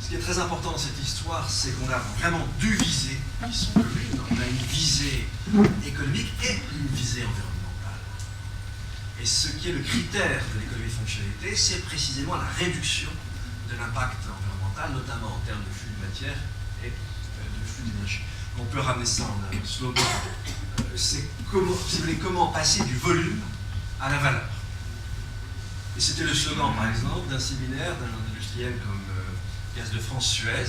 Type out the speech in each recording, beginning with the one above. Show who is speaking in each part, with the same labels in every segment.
Speaker 1: Ce qui est très important dans cette histoire, c'est qu'on a vraiment deux visées qui sont communes. On a une visée économique et une visée environnementale. Et ce qui est le critère de l'économie de fonctionnalité, c'est précisément la réduction de l'impact environnemental, notamment en termes de flux de matière et de flux d'énergie. On peut ramener ça en un slogan. C'est comment passer du volume à la valeur. Et c'était le slogan, par exemple, d'un séminaire d'un industriel comme Gaz de France Suez,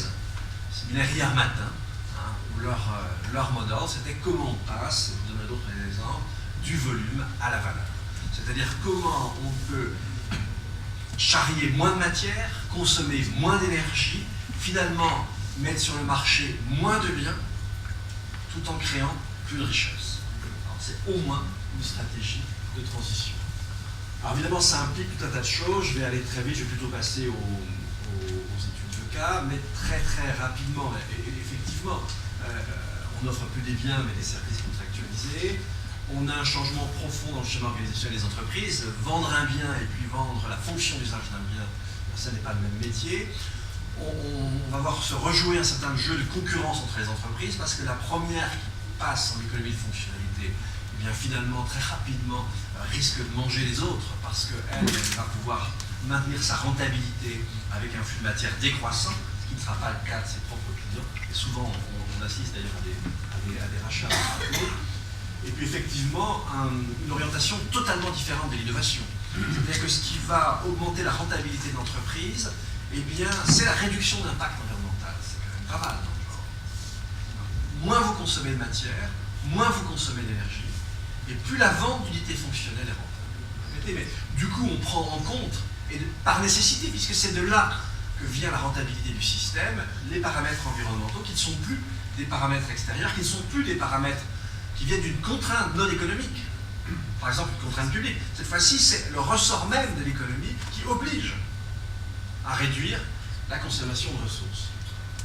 Speaker 1: séminaire hier matin, hein, où leur modèle, c'était comment on passe, je vous donnerai d'autres exemples, du volume à la valeur. C'est-à-dire comment on peut charrier moins de matière, consommer moins d'énergie, finalement mettre sur le marché moins de biens, tout en créant plus de richesse. C'est au moins une stratégie de transition. Alors évidemment, ça implique tout un tas de choses. Je vais aller très vite, je vais plutôt passer aux études de cas, mais très très rapidement. Et effectivement, on n'offre plus des biens, mais des services contractualisés. On a un changement profond dans le schéma organisationnel des entreprises. Vendre un bien et puis vendre la fonction d'usage d'un bien, ça n'est pas le même métier. On va voir se rejouer un certain jeu de concurrence entre les entreprises, parce que la première qui passe en économie de fonctionnalité, eh bien finalement, très rapidement, risque de manger les autres, parce qu'elle va pouvoir maintenir sa rentabilité avec un flux de matière décroissant, ce qui ne sera pas le cas de ses propres clients. Et souvent, on assiste d'ailleurs à des rachats. Et puis effectivement, une orientation totalement différente de l'innovation. C'est-à-dire que ce qui va augmenter la rentabilité de l'entreprise, eh bien, c'est la réduction d'impact environnemental. C'est quand même pas mal dans le genre. Moins vous consommez de matière, moins vous consommez d'énergie, et plus la vente d'unités fonctionnelles est rentable. Mais du coup, on prend en compte, et par nécessité, puisque c'est de là que vient la rentabilité du système, les paramètres environnementaux qui ne sont plus des paramètres extérieurs, qui ne sont plus des paramètres qui viennent d'une contrainte non économique. Par exemple, une contrainte publique. Cette fois-ci, c'est le ressort même de l'économie qui oblige à réduire la consommation de ressources.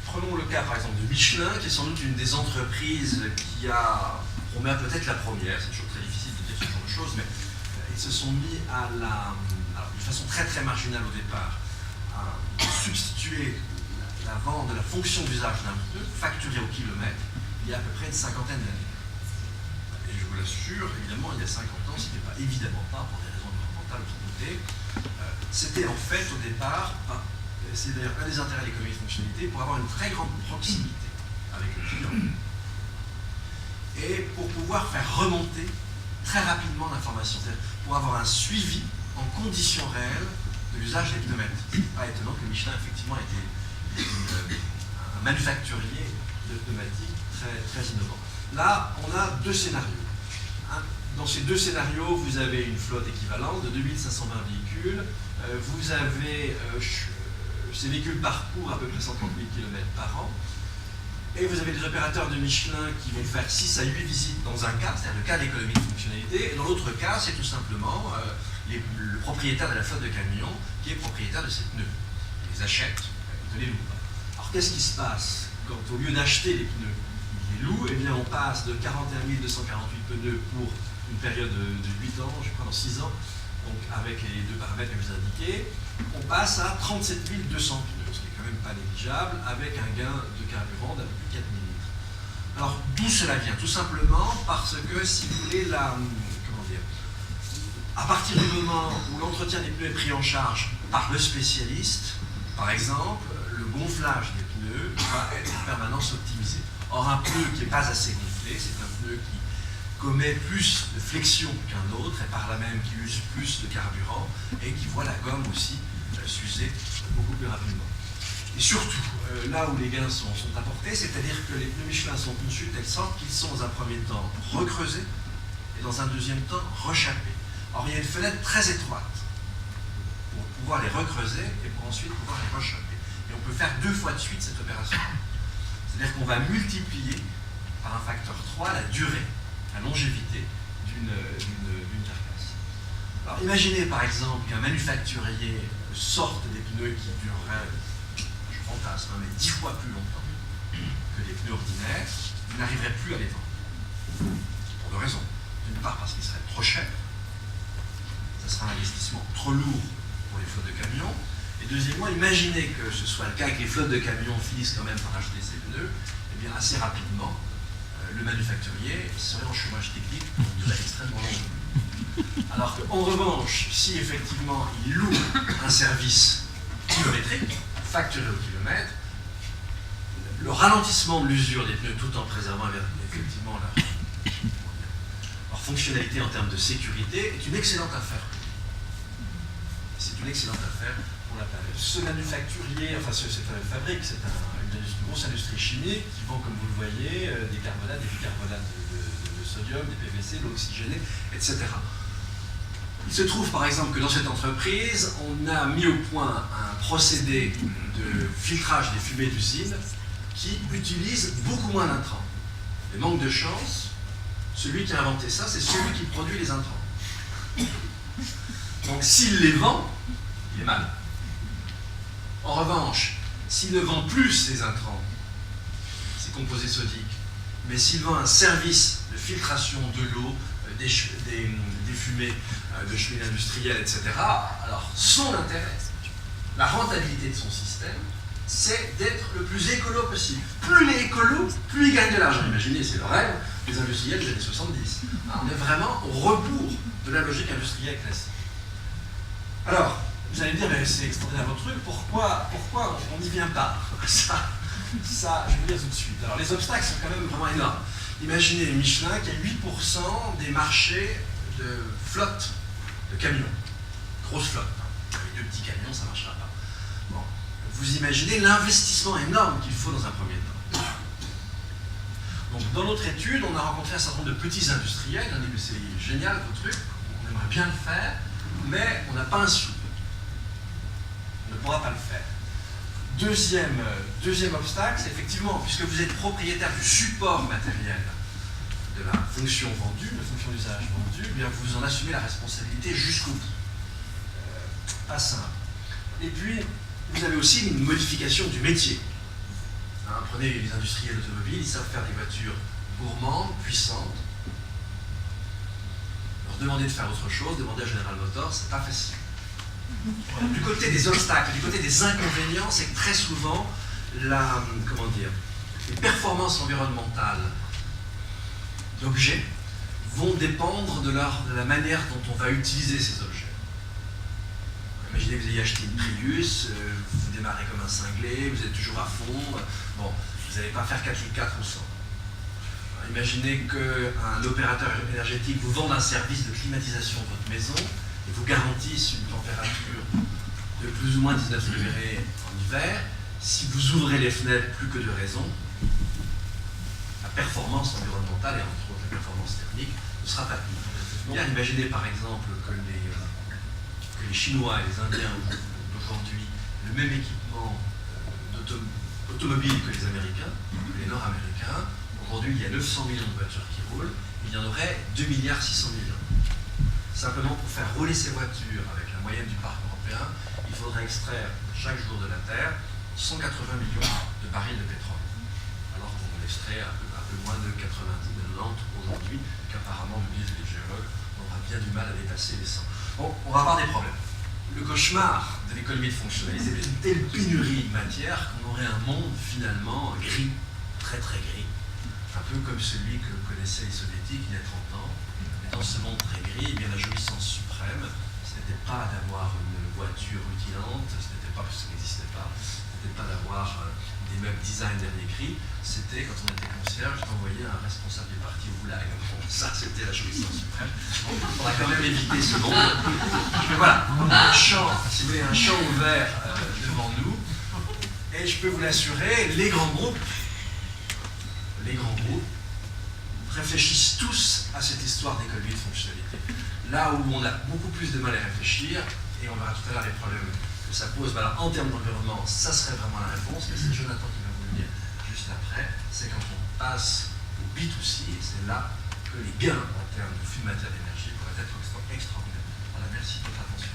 Speaker 1: Prenons le cas, par exemple, de Michelin, qui est sans doute une des entreprises qui a, on met peut-être la première, c'est toujours très difficile de dire ce genre de choses, mais ils se sont mis à alors, de façon très très marginale au départ, à substituer la vente de la fonction d'usage d'un pneu, facturée au kilomètre, il y a à peu près une cinquantaine d'années. Et je vous l'assure, évidemment, il y a 50 ans, ce n'était pas évidemment pas pour des raisons environnementales, vous en doutez. C'était en fait au départ, c'est d'ailleurs un des intérêts de l'économie de fonctionnalité, pour avoir une très grande proximité avec le client et pour pouvoir faire remonter très rapidement l'information, c'est-à-dire pour avoir un suivi en conditions réelles de l'usage des pneumètres. Ce n'est pas étonnant que Michelin effectivement était un manufacturier de pneumatiques très, très innovant. Là, on a deux scénarios. Dans ces deux scénarios, vous avez une flotte équivalente de 2520 véhicules. Vous avez, ces véhicules parcourent à peu près 130 000 km par an. Et vous avez des opérateurs de Michelin qui vont faire 6 à 8 visites dans un cas, c'est-à-dire le cas d'économie de fonctionnalité. Et dans l'autre cas, c'est tout simplement le propriétaire de la flotte de camions qui est propriétaire de ces pneus. Il les achète, il ne les loue pas. Alors qu'est-ce qui se passe quand, au lieu d'acheter les pneus, il les loue? Eh bien, on passe de 41 248 pneus pour une période de 8 ans, je crois dans 6 ans, donc avec les deux paramètres que je vous ai indiqués, on passe à 37 200 pneus, ce qui est quand même pas négligeable, avec un gain de carburant d'à peu près 4 000 litres. Alors, d'où cela vient? Tout simplement parce que, si vous voulez, à partir du moment où l'entretien des pneus est pris en charge par le spécialiste, par exemple, le gonflage des pneus va être en permanence optimisé. Or, un pneu qui n'est pas assez gonflé, c'est un pneu qui commet plus de flexion qu'un autre et par là même qui use plus de carburant et qui voit la gomme aussi s'user beaucoup plus rapidement. Et surtout, là où les gains sont apportés, c'est-à-dire que les pneus Michelin sont conçus de telle sorte qu'ils sont dans un premier temps recreusés et dans un deuxième temps rechappés. Or, il y a une fenêtre très étroite pour pouvoir les recreuser et pour ensuite pouvoir les rechapper. Et on peut faire 2 fois de suite cette opération. C'est-à-dire qu'on va multiplier par un facteur 3 la durée, la longévité d'une carcasse. Alors imaginez par exemple qu'un manufacturier sorte des pneus qui dureraient, je fantasme, mais 10 fois plus longtemps que les pneus ordinaires, il n'arriverait plus à les vendre. Pour 2 raisons. D'une part parce qu'ils seraient trop chers, ça sera un investissement trop lourd pour les flottes de camions, Et deuxièmement, imaginez que ce soit le cas, que les flottes de camions finissent quand même par acheter ces pneus, et bien assez rapidement, le manufacturier serait en chômage technique pour une durée extrêmement longue. Alors qu'en revanche, si effectivement il loue un service kilométrique, facturé au kilomètre, le ralentissement de l'usure des pneus tout en préservant effectivement leur fonctionnalité en termes de sécurité est une excellente affaire. C'est une excellente affaire pour la planète. Ce manufacturier, enfin cette fabrique, c'est une grosse industrie chimique qui vend, comme vous le voyez, des carbonates, des bicarbonates de sodium, des PVC, de l'eau oxygénée, etc. Il se trouve par exemple que dans cette entreprise, on a mis au point un procédé de filtrage des fumées d'usine qui utilise beaucoup moins d'intrants. Et manque de chance, celui qui a inventé ça, c'est celui qui produit les intrants. Donc s'il les vend, il est mal. En revanche, s'il ne vend plus ces intrants, ces composés sodiques, mais s'il vend un service de filtration de l'eau, des fumées de chemins industriels, etc., alors son intérêt, la rentabilité de son système, c'est d'être le plus écolo possible. Plus il est écolo, plus il gagne de l'argent. Imaginez, c'est le rêve des industriels des années 70. On est vraiment au rebours de la logique industrielle classique. Alors, vous allez me dire, mais c'est extraordinaire votre truc, pourquoi on n'y vient pas? Ça, je vais vous dire tout de suite. Alors, les obstacles sont quand même vraiment énormes. Imaginez Michelin qui a 8% des marchés de flotte de camions. Grosse flotte. Avec 2 petits camions, ça ne marchera pas. Bon. Vous imaginez l'investissement énorme qu'il faut dans un premier temps. Donc, dans notre étude, on a rencontré un certain nombre de petits industriels. On a dit, mais c'est génial votre truc, on aimerait bien le faire, mais on n'a pas un sou. On ne pourra pas le faire. Deuxième obstacle, c'est effectivement, puisque vous êtes propriétaire du support matériel de la fonction vendue, de la fonction d'usage vendue, eh bien vous en assumez la responsabilité jusqu'au bout. Pas simple. Et puis, vous avez aussi une modification du métier. Hein, prenez les industriels automobiles, ils savent faire des voitures gourmandes, puissantes. Leur demander de faire autre chose, demander à General Motors, c'est pas facile. Du côté des obstacles, du côté des inconvénients, c'est que très souvent, les performances environnementales d'objets vont dépendre de la manière dont on va utiliser ces objets. Imaginez que vous ayez acheté une Prius, vous démarrez comme un cinglé, vous êtes toujours à fond, bon, vous n'allez pas faire 4x4 au 100. Imaginez qu'un opérateur énergétique vous vende un service de climatisation de votre maison et vous garantisse une température de plus ou moins 19 degrés en hiver. Si vous ouvrez les fenêtres plus que de raison, la performance environnementale et entre autres la performance thermique ne sera pas tenue. Imaginez par exemple que les Chinois et les Indiens ont aujourd'hui le même équipement automobile que les Américains, que les Nord-Américains. Aujourd'hui, il y a 900 millions de voitures qui roulent, il y en aurait 2,6 milliards. Simplement pour faire rouler ces voitures avec la moyenne du parc européen, il faudrait extraire chaque jour de la Terre 180 millions de barils de pétrole. Alors qu'on extrait un peu moins de 90 aujourd'hui, qu'apparemment, me disent les géologues, on aura bien du mal à dépasser les 100. Bon, on va avoir des problèmes. Le cauchemar de l'économie de fonctionnalité, c'est une telle pénurie de matière qu'on aurait un monde finalement gris, très très gris, un peu comme celui que connaissaient les soviétiques il y a 30 ans. Et dans ce monde très gris, eh bien, la jouissance suprême, ce n'était pas d'avoir une voiture rutilante, ce n'était pas, parce que ça n'existait pas, ce n'était pas d'avoir des meubles design dernier cri, c'était quand on était concierge d'envoyer un responsable du parti au goulag. Bon, ça, c'était la jouissance suprême. On va quand même éviter ce monde. Mais voilà, on a un champ, si vous voulez, un champ ouvert devant nous, et je peux vous l'assurer, les grands groupes réfléchissent tous à cette histoire d'économie de fonctionnalité. Là où on a beaucoup plus de mal à réfléchir, et on verra tout à l'heure les problèmes que ça pose, ben alors, en termes d'environnement, ça serait vraiment la réponse, mais c'est Jonathan qui va vous le dire juste après, c'est quand on passe au B2C, et c'est là que les gains en termes de flux de matière d'énergie pourraient être extraordinaires. Voilà, merci de votre attention.